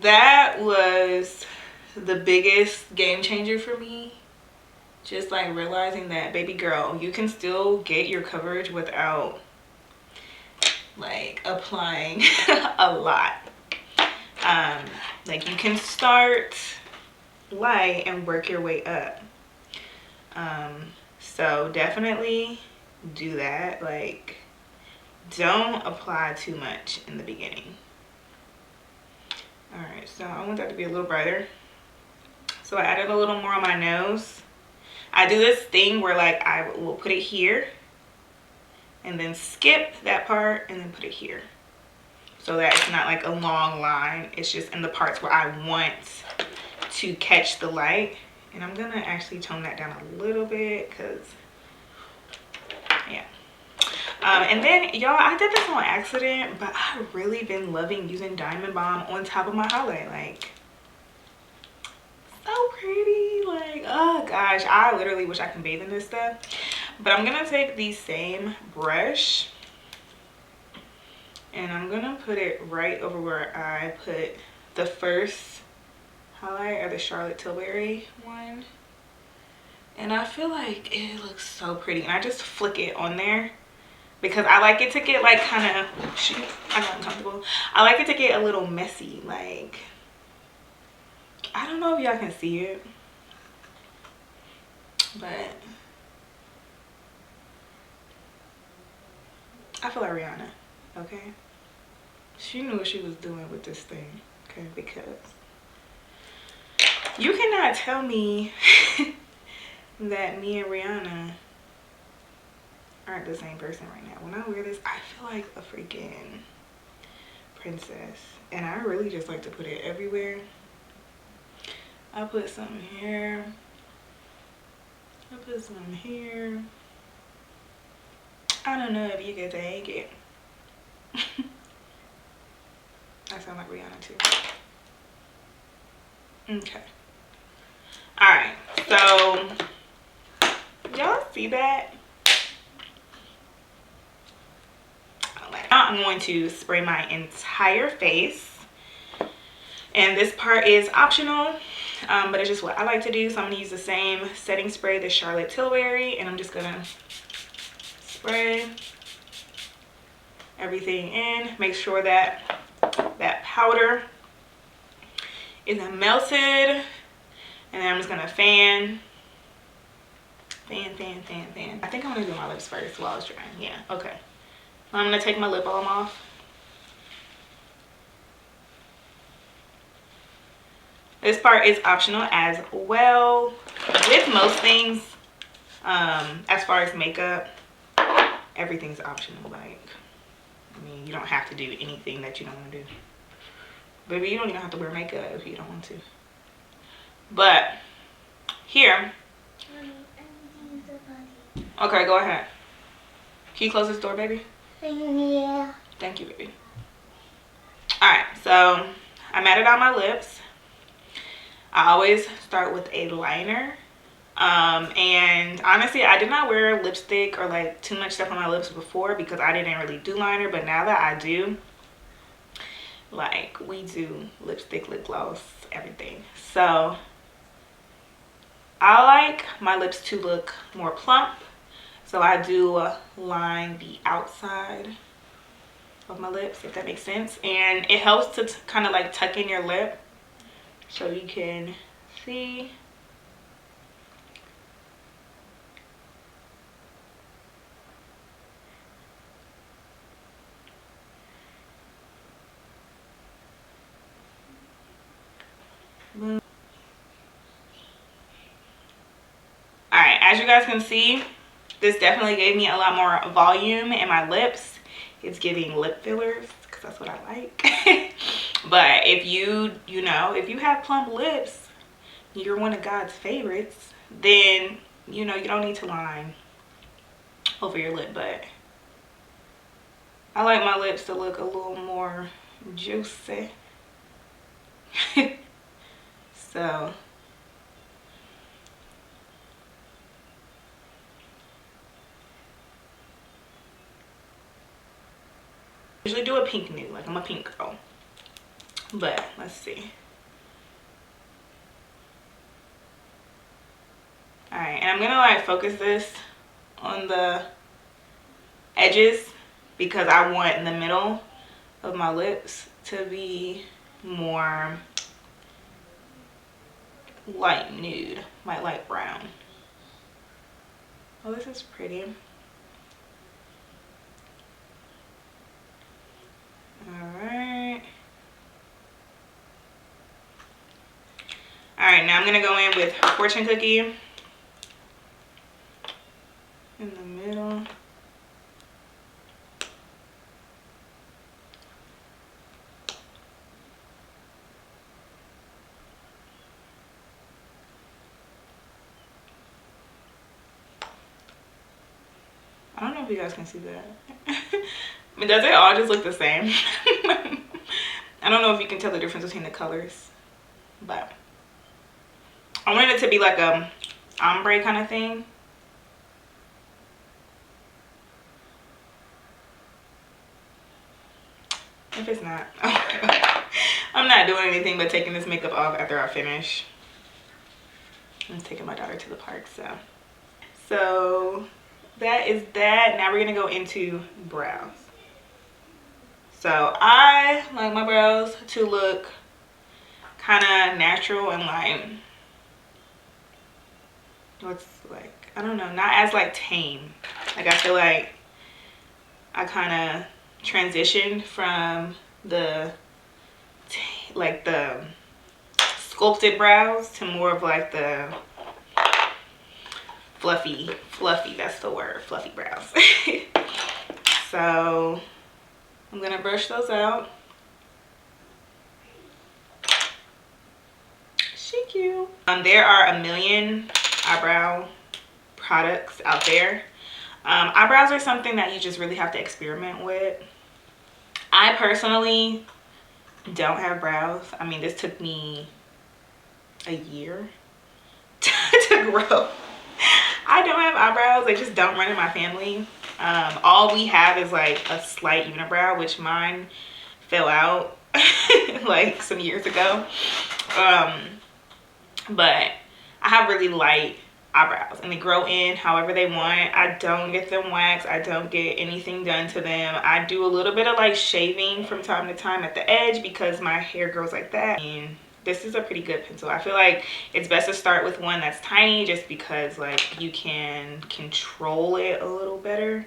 that was the biggest game changer for me. Just like realizing that, baby girl, you can still get your coverage without like applying a lot. Like, you can start light and work your way up. So definitely do that. Like, don't apply too much in the beginning. All right, so I want that to be a little brighter. So I added a little more on my nose. I do this thing where like I will put it here and then skip that part and then put it here. So that it's not like a long line. It's just in the parts where I want to catch the light. And I'm gonna actually tone that down a little bit because, yeah. And then, y'all, I did this on accident, but I've really been loving using Diamond Bomb on top of my highlight. Like, so pretty. Like, oh gosh, I literally wish I can bathe in this stuff. But I'm gonna take the same brush and I'm gonna put it right over where I put the first highlight, or the Charlotte Tilbury one. And I feel like it looks so pretty. And I just flick it on there. because I like it to get like kind of, shoot, I got uncomfortable. I like it to get a little messy. Like, I don't know if y'all can see it, but I feel like Rihanna, okay? She knew what she was doing with this thing, okay? Because you cannot tell me that me and Rihanna aren't the same person right now. When I wear this, I feel like a freaking princess. And I really just like to put it everywhere. I put some here. I put some here. I don't know if you can take it. I sound like Rihanna too. Okay. Alright, so y'all see that? I'm going to spray my entire face. And this part is optional, but it's just what I like to do. So I'm going to use the same setting spray, the Charlotte Tilbury, and I'm just going to spray everything in. Make sure that that powder isn't melted. And then I'm just going to fan. I think I'm going to do my lips first while I was drying. Yeah, okay. I'm going to take my lip balm off. This part is optional as well. With most things, as far as makeup, everything's optional. Like, I mean, you don't have to do anything that you don't want to do. Baby, you don't even have to wear makeup if you don't want to. But here. Okay, go ahead. Can you close this door, baby? Yeah. Thank you, baby. Alright, so I matted out my lips. I always start with a liner. And honestly, I did not wear lipstick or like too much stuff on my lips before because I didn't really do liner. But now that I do, like, we do lipstick, lip gloss, everything. So I like my lips to look more plump. So I do line the outside of my lips, if that makes sense. And it helps to kind of like tuck in your lip so you can see. Alright, as you guys can see, this definitely gave me a lot more volume in my lips. It's giving lip fillers because that's what I like. But if you know, if you have plump lips, you're one of God's favorites, then you know you don't need to line over your lip. But I like my lips to look a little more juicy. So I usually do a pink nude, like I'm a pink girl. But let's see. Alright, and I'm gonna like focus this on the edges because I want in the middle of my lips to be more light nude, light brown. Oh, this is pretty. Alright. Alright, now I'm gonna go in with Fortune Cookie in the middle. I don't know if you guys can see that. I mean, does it all just look the same? I don't know if you can tell the difference between the colors, but I wanted it to be like a ombre kind of thing. If it's not, I'm not doing anything but taking this makeup off after I finish. I'm taking my daughter to the park, so that is that. Now we're gonna go into brows. So I like my brows to look kind of natural and like, what's like, I don't know, not as like tame. Like I feel like I kind of transitioned from the like the sculpted brows to more of like the fluffy, that's the word, fluffy brows. So I'm gonna brush those out. She cute. There are a million eyebrow products out there. Eyebrows are something that you just really have to experiment with. I personally don't have brows. I mean, this took me a year to grow. I don't have eyebrows. They just don't run in my family. All we have is like a slight unibrow, which mine fell out like some years ago. But I have really light eyebrows and they grow in however they want. I don't get them waxed. I don't get anything done to them. I do a little bit of like shaving from time to time at the edge because my hair grows like that. And this is a pretty good pencil. I feel like it's best to start with one that's tiny just because like you can control it a little better.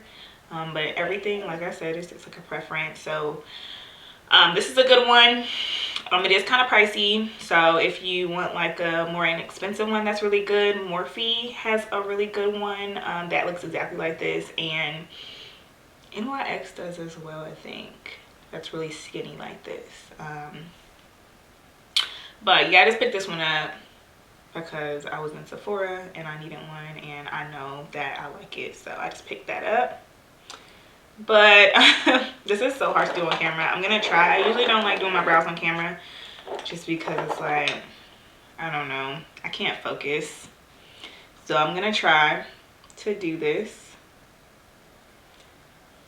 But everything, like I said, it's just like a preference. So this is a good one. It is kind of pricey, so if you want like a more inexpensive one that's really good, Morphe has a really good one that looks exactly like this, and NYX does as well, I think. That's really skinny like this. But yeah, I just picked this one up because I was in Sephora and I needed one, and I know that I like it, so I just picked that up. But this is so hard to do on camera. I'm gonna try. I usually don't like doing my brows on camera just because it's like, I don't know, I can't focus. So I'm gonna try to do this.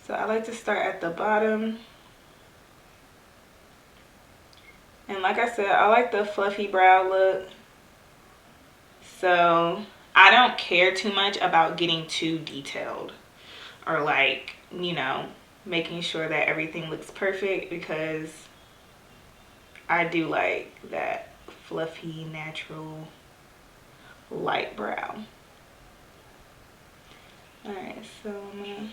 So I like to start at the bottom, and like I said, I like the fluffy brow look. So I don't care too much about getting too detailed or like, you know, making sure that everything looks perfect, because I do like that fluffy, natural, light brow. Alright, so I'm gonna...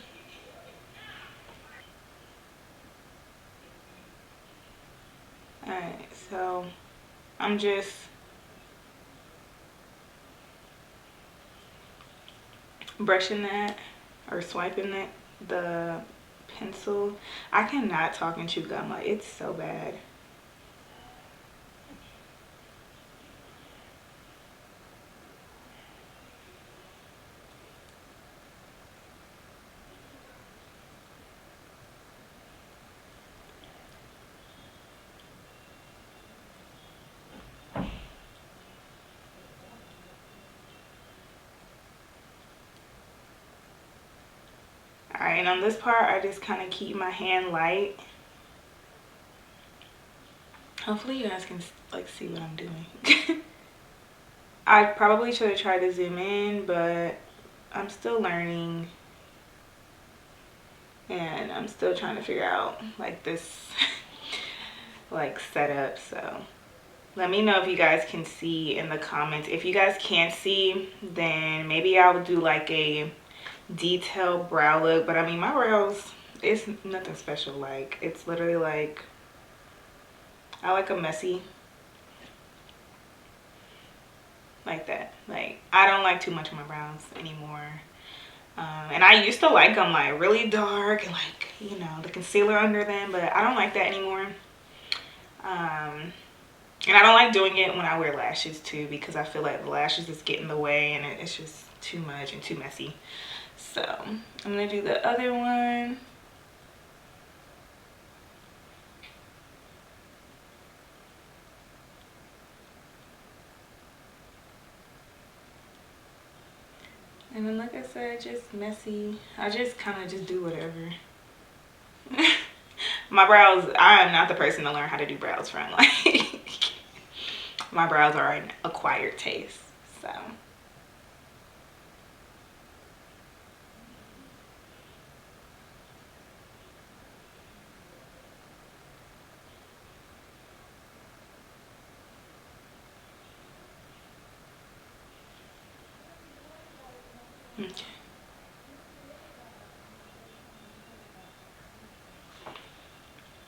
Alright, so I'm just brushing that or swiping that, the pencil. I cannot talk and chew gum, like it's so bad. Alright, and on this part, I just kind of keep my hand light. Hopefully you guys can like see what I'm doing. I probably should have tried to zoom in, but I'm still learning. And I'm still trying to figure out like this like setup. So let me know if you guys can see in the comments. If you guys can't see, then maybe I'll do like a detailed brow look. But I mean, my brows, it's nothing special. Like, it's literally like, I like a messy like that. Like, I don't like too much of my brows anymore. And I used to like them like really dark and like, you know, the concealer under them, but I don't like that anymore. And I don't like doing it when I wear lashes too, because I feel like the lashes just get in the way and it's just too much and too messy. So I'm gonna do the other one. And then like I said, just messy. I just kind of just do whatever. My brows, I am not the person to learn how to do brows from. Like, my brows are an acquired taste, so. Okay.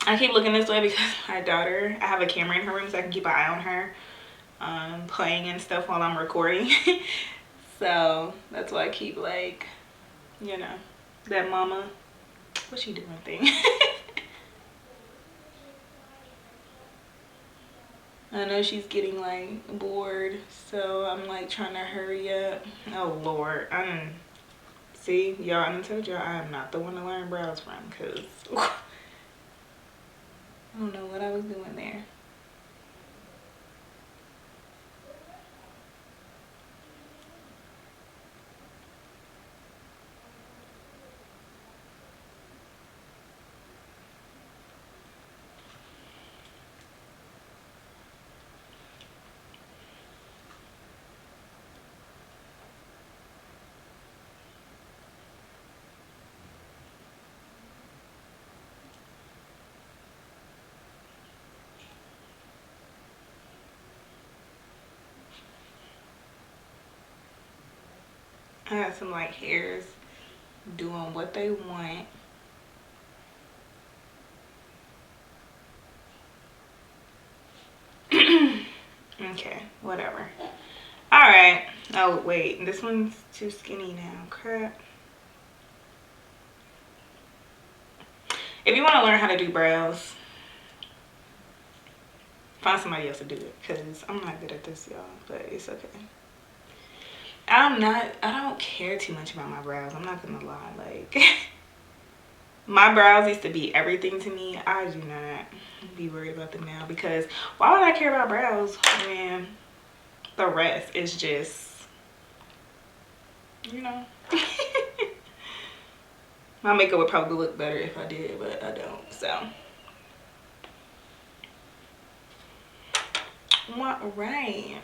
I keep looking this way because my daughter, I have a camera in her room so I can keep an eye on her playing and stuff while I'm recording. So that's why I keep like, you know, that mama, what's she doing thing. I know she's getting like bored, so I'm like trying to hurry up. Oh Lord, see y'all, I told y'all I am not the one to learn brows from, because I don't know what I was doing there. I got some like hairs doing what they want. Okay, whatever. All right. Oh wait, this one's too skinny now. Crap. If you want to learn how to do brows, find somebody else to do it, because I'm not good at this, y'all, but it's okay. I don't care too much about my brows. I'm not gonna lie. Like, my brows used to be everything to me. I do not be worried about them now, because why would I care about brows when the rest is just, you know. My makeup would probably look better if I did, but I don't. So, right.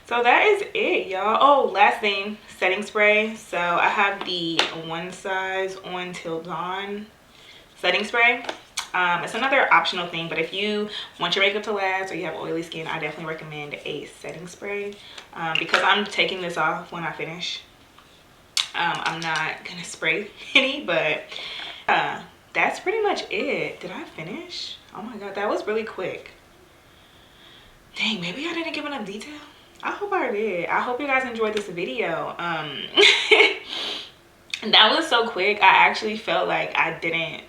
So that is it, y'all. Oh, last thing, setting spray. So I have the One Size On Till Dawn setting spray. It's another optional thing, but if you want your makeup to last or you have oily skin, I definitely recommend a setting spray, because I'm taking this off when I finish. I'm not gonna spray any, but that's pretty much it. Did I finish? Oh my god, that was really quick. Dang, maybe I didn't give enough detail. I hope I did. I hope you guys enjoyed this video. That was so quick. I actually felt like I didn't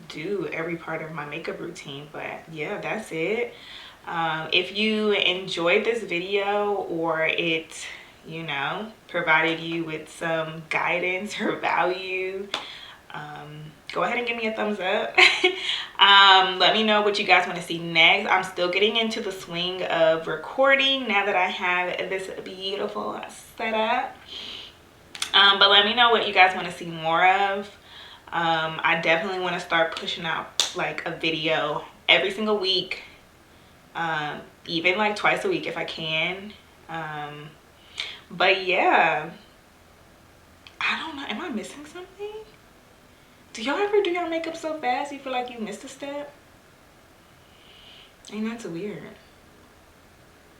do every part of my makeup routine, but yeah, that's it. If you enjoyed this video, or it, you know, provided you with some guidance or value, go ahead and give me a thumbs up. Let me know what you guys want to see next. I'm still getting into the swing of recording now that I have this beautiful setup. But let me know what you guys want to see more of. I definitely want to start pushing out like a video every single week, even like twice a week if I can. But yeah, I don't know, am I missing something? Do y'all ever do your makeup so fast you feel like you missed a step? Ain't that so weird?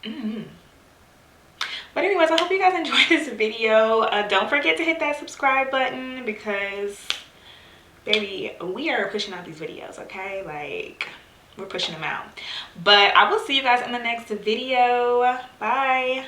But anyways, I hope you guys enjoyed this video. Don't forget to hit that subscribe button, because baby, we are pushing out these videos, okay? Like, we're pushing them out. But I will see you guys in the next video. Bye.